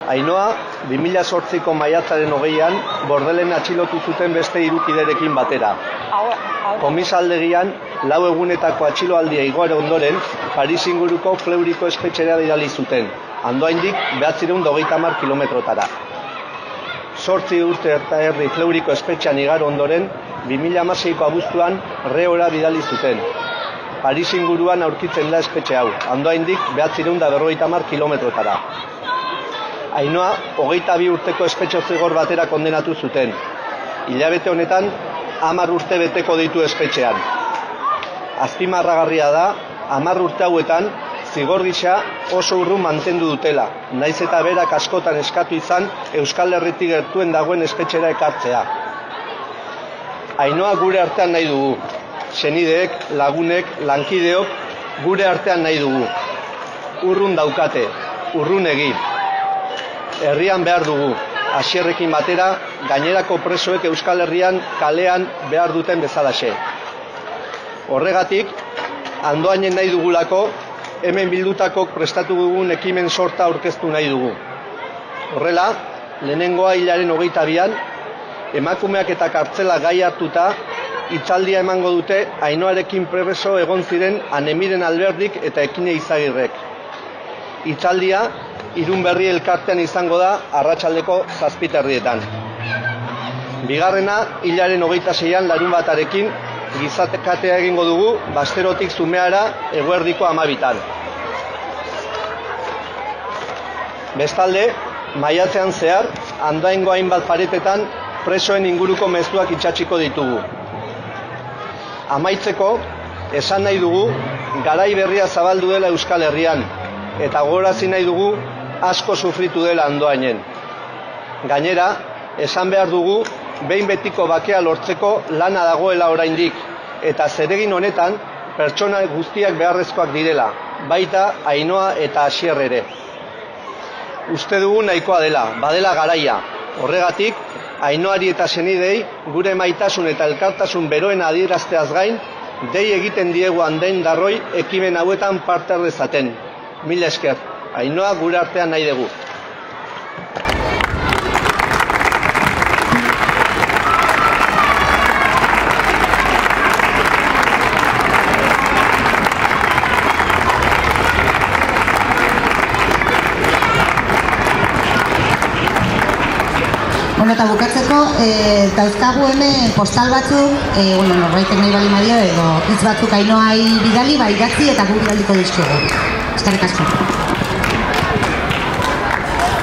Ainhoa, 2008ko maiatzaren 20an, Bordelen atxilotu zuten beste 3 kiderekin batera. Komisaldegian, 4 egunetako atxiloaldia igaro ondoren, Paris inguruko Fleuriko espetxera bidali zuten, Andoaindik 930 kilometrotara. 8 urte eta erdi Fleuriko espetxean igaro ondoren, 2016ko abuztuan Reora bidali zuten. Paris inguruan aurkitzen da espetxe hau, Andoaindik 950 kilometrotara. Ainhoa, 22 urteko espetxe zigor batera kondenatu zuten. Hilabete honetan, 10 urte beteko ditu espetxean. Azpimarragarria da, 10 urte hauetan, zigor gisa oso urrun mantendu dutela, nahiz eta berak askotan eskatu izan Euskal Herritik gertuen dagoen espetxera ekartzea. Ainhoa gure artean nahi dugu. Senideek, lagunek, lankideok gure artean nahi dugu. Urrun daukate, urrun egin. Herrian behar dugu, Asierrekin batera, gainerako presoek Euskal Herrian kalean behar duten bezalaxe. Horregatik, Andoainen nahi dugulako, hemen bildutakok prestatu dugun ekimen sorta aurkeztu nahi dugu. Horrela, lehenengoa hilaren 22an, emakumeak eta kartzela gai hartuta, hitzaldia emango dute Ainhoarekin preso egon ziren Anemiren Alberdik eta Ekine Izagirrek. Hitzaldia, Irunberri elkartean izango da arratsaldeko 7:30. Bigarrena, hilaren 26an larunbatarekin gizatekatea egingo dugu Basterotik Zumeara eguerdiko 12an. Bestalde, maiatzean zehar, Andoaingo hainbat paretetan presoen inguruko mezuak itsatsiko ditugu. Amaitzeko, esan nahi dugu, garai berria zabaldu dela Euskal Herrian, eta gogorazi nahi dugu asko sufritu dela Andoainen. Gainera, esan behar dugu, behin betiko bakea lortzeko lana dagoela oraindik, eta zeregin honetan, pertsona guztiak beharrezkoak direla, baita Ainhoa eta Asier ere. Uste dugu nahikoa dela, badela garaia. Horregatik, Ainhoari eta senidei gure maitasun eta elkartasun beroen adierazteaz gain, dei egiten diegu Andoain Darroi ekimen hauetan parte har dezaten. Mila esker, Ainhoa gure artean nahi dugu. Eta bukatzeko, dauzkagu hemen postal batzuk, norbaitek nahi bali madio edo hitz batzuk Ainhoai bidali, idatzi eta gu bidaliko dizkigu. Eskerrik asko.